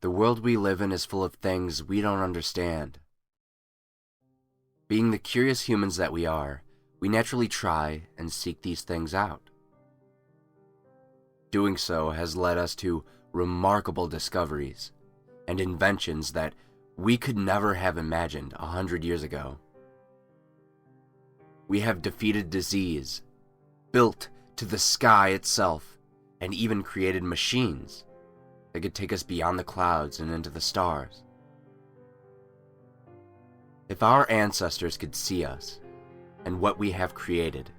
The world we live in is full of things we don't understand. Being the curious humans that we are, we naturally try and seek these things out. Doing so has led us to remarkable discoveries and inventions that we could never have imagined 100 years ago. We have defeated disease, built to the sky itself, and even created machines that could take us beyond the clouds and into the stars. If our ancestors could see us and what we have created,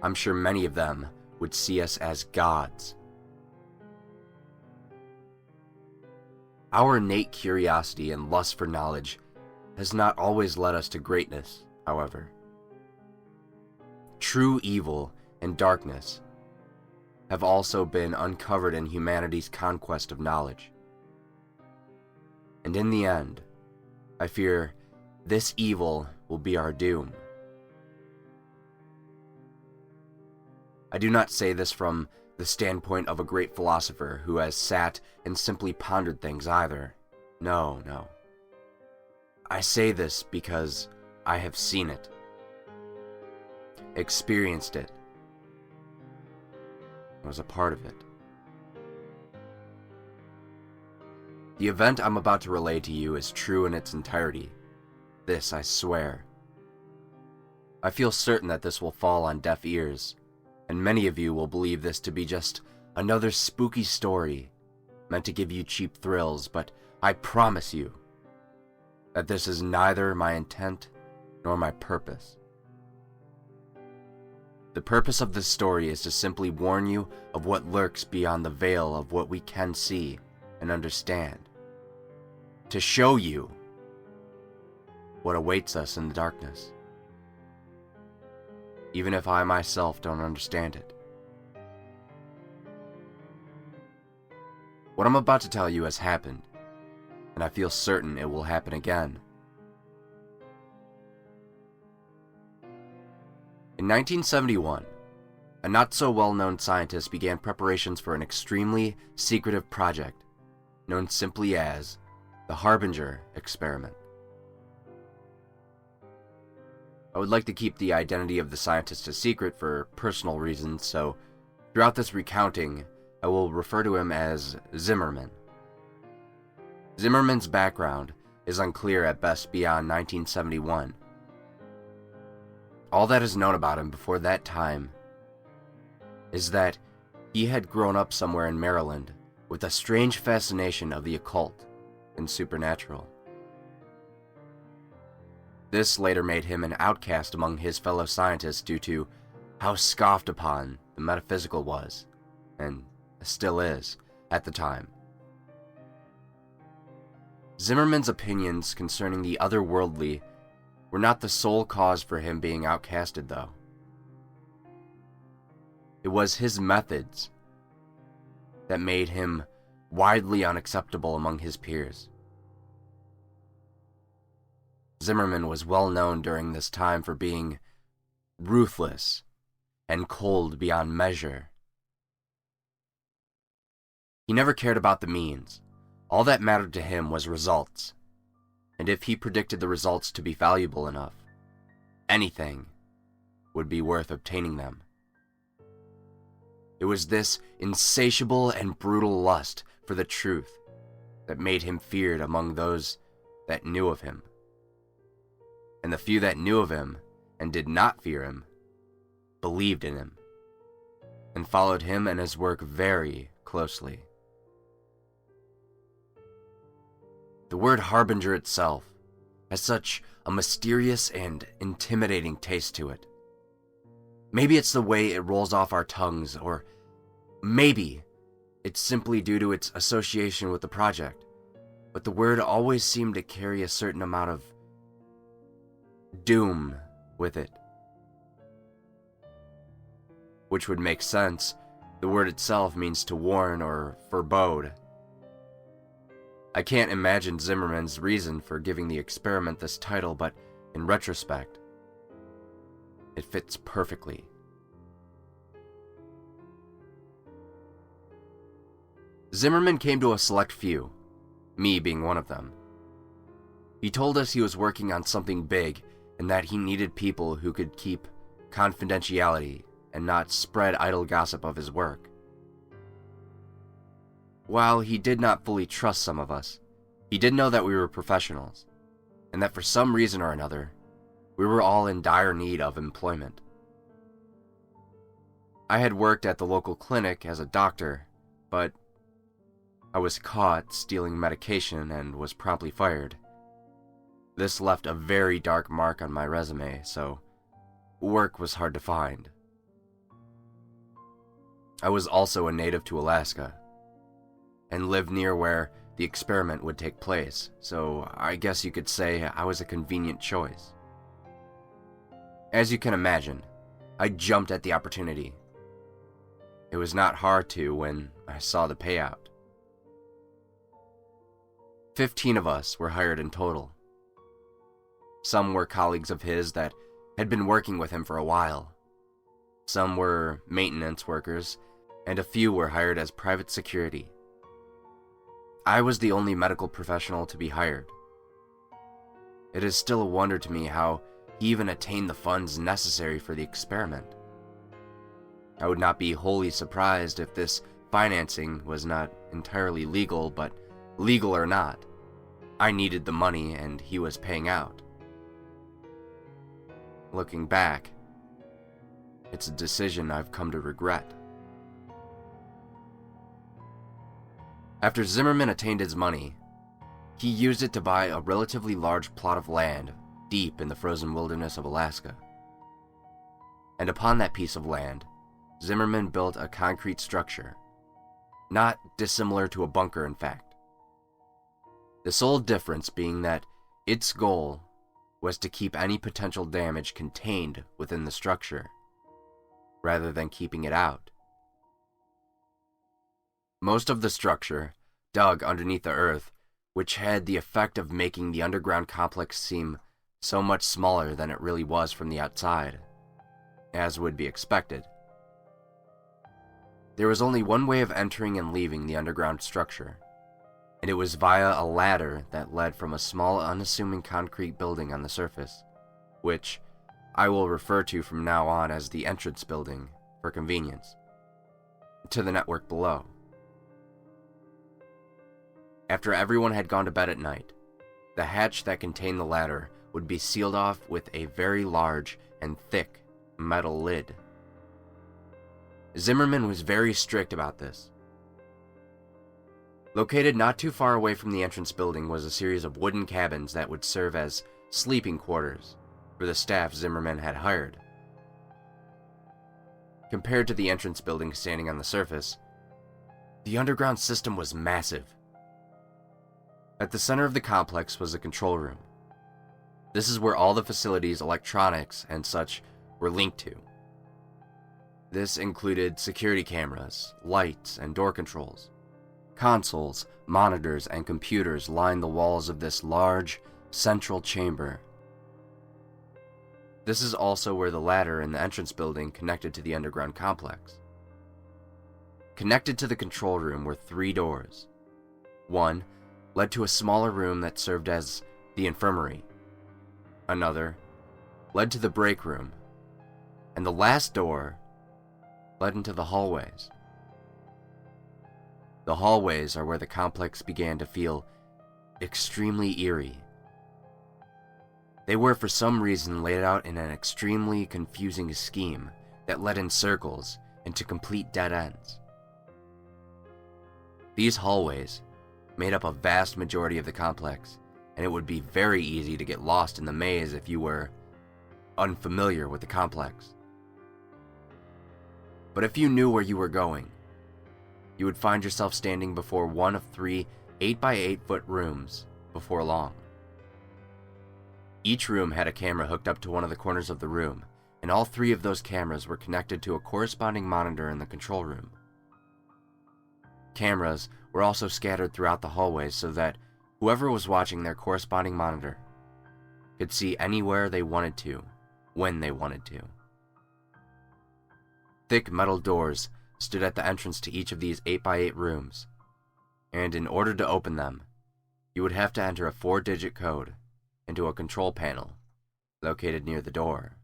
I'm sure many of them would see us as gods. Our innate curiosity and lust for knowledge has not always led us to greatness, however. True evil and darkness have also been uncovered in humanity's conquest of knowledge. And in the end, I fear this evil will be our doom. I do not say this from the standpoint of a great philosopher who has sat and simply pondered things either. No. I say this because I have seen it, experienced it, was a part of it. The event I'm about to relay to you is true in its entirety. This I swear. I feel certain that this will fall on deaf ears, and many of you will believe this to be just another spooky story meant to give you cheap thrills, but I promise you that this is neither my intent nor my purpose. The purpose of this story is to simply warn you of what lurks beyond the veil of what we can see and understand, to show you what awaits us in the darkness, even if I myself don't understand it. What I'm about to tell you has happened, and I feel certain it will happen again. In 1971, a not-so-well-known scientist began preparations for an extremely secretive project known simply as the Harbinger experiment. I would like to keep the identity of the scientist a secret for personal reasons, so throughout this recounting, I will refer to him as Zimmerman. Zimmerman's background is unclear at best beyond 1971. All that is known about him before that time is that he had grown up somewhere in Maryland with a strange fascination of the occult and supernatural. This later made him an outcast among his fellow scientists due to how scoffed upon the metaphysical was, and still is, at the time. Zimmerman's opinions concerning the otherworldly were not the sole cause for him being outcasted, though. It was his methods that made him widely unacceptable among his peers. Zimmerman was well known during this time for being ruthless and cold beyond measure. He never cared about the means. All that mattered to him was results, and if he predicted the results to be valuable enough, anything would be worth obtaining them. It was this insatiable and brutal lust for the truth that made him feared among those that knew of him. And the few that knew of him and did not fear him believed in him and followed him and his work very closely. The word Harbinger itself has such a mysterious and intimidating taste to it. Maybe it's the way it rolls off our tongues, or maybe it's simply due to its association with the project, but the word always seemed to carry a certain amount of doom with it. Which would make sense. The word itself means to warn or forebode. I can't imagine Zimmerman's reason for giving the experiment this title, but in retrospect, it fits perfectly. Zimmerman came to a select few, me being one of them. He told us he was working on something big and that he needed people who could keep confidentiality and not spread idle gossip of his work. While he did not fully trust some of us, he did know that we were professionals, and that for some reason or another, we were all in dire need of employment. I had worked at the local clinic as a doctor, but I was caught stealing medication and was promptly fired. This left a very dark mark on my resume, so work was hard to find. I was also a native to Alaska, and lived near where the experiment would take place, so I guess you could say I was a convenient choice. As you can imagine, I jumped at the opportunity. It was not hard to when I saw the payout. 15 of us were hired in total. Some were colleagues of his that had been working with him for a while. Some were maintenance workers, and a few were hired as private security. I was the only medical professional to be hired. It is still a wonder to me how he even attained the funds necessary for the experiment. I would not be wholly surprised if this financing was not entirely legal, but legal or not, I needed the money and he was paying out. Looking back, it's a decision I've come to regret. After Zimmerman attained his money, he used it to buy a relatively large plot of land deep in the frozen wilderness of Alaska. And upon that piece of land, Zimmerman built a concrete structure, not dissimilar to a bunker in fact. The sole difference being that its goal was to keep any potential damage contained within the structure, rather than keeping it out. Most of the structure dug underneath the earth, which had the effect of making the underground complex seem so much smaller than it really was from the outside, as would be expected. There was only one way of entering and leaving the underground structure, and it was via a ladder that led from a small unassuming concrete building on the surface, which I will refer to from now on as the entrance building for convenience, to the network below. After everyone had gone to bed at night, the hatch that contained the ladder would be sealed off with a very large and thick metal lid. Zimmerman was very strict about this. Located not too far away from the entrance building was a series of wooden cabins that would serve as sleeping quarters for the staff Zimmerman had hired. Compared to the entrance building standing on the surface, the underground system was massive. At the center of the complex was a control room. This is where all the facilities, electronics, and such were linked to. This included security cameras, lights, and door controls. Consoles, monitors, and computers lined the walls of this large, central chamber. This is also where the ladder in the entrance building connected to the underground complex. Connected to the control room were 3 doors. One led to a smaller room that served as the infirmary. Another led to the break room. And the last door led into the hallways. The hallways are where the complex began to feel extremely eerie. They were for some reason laid out in an extremely confusing scheme that led in circles into complete dead ends. These hallways made up a vast majority of the complex, and it would be very easy to get lost in the maze if you were unfamiliar with the complex. But if you knew where you were going, you would find yourself standing before one of 3 8x8-foot rooms before long. Each room had a camera hooked up to one of the corners of the room, and all 3 of those cameras were connected to a corresponding monitor in the control room. Cameras were also scattered throughout the hallways so that whoever was watching their corresponding monitor could see anywhere they wanted to, when they wanted to. Thick metal doors stood at the entrance to each of these 8x8 rooms, and in order to open them, you would have to enter a 4-digit code into a control panel located near the door.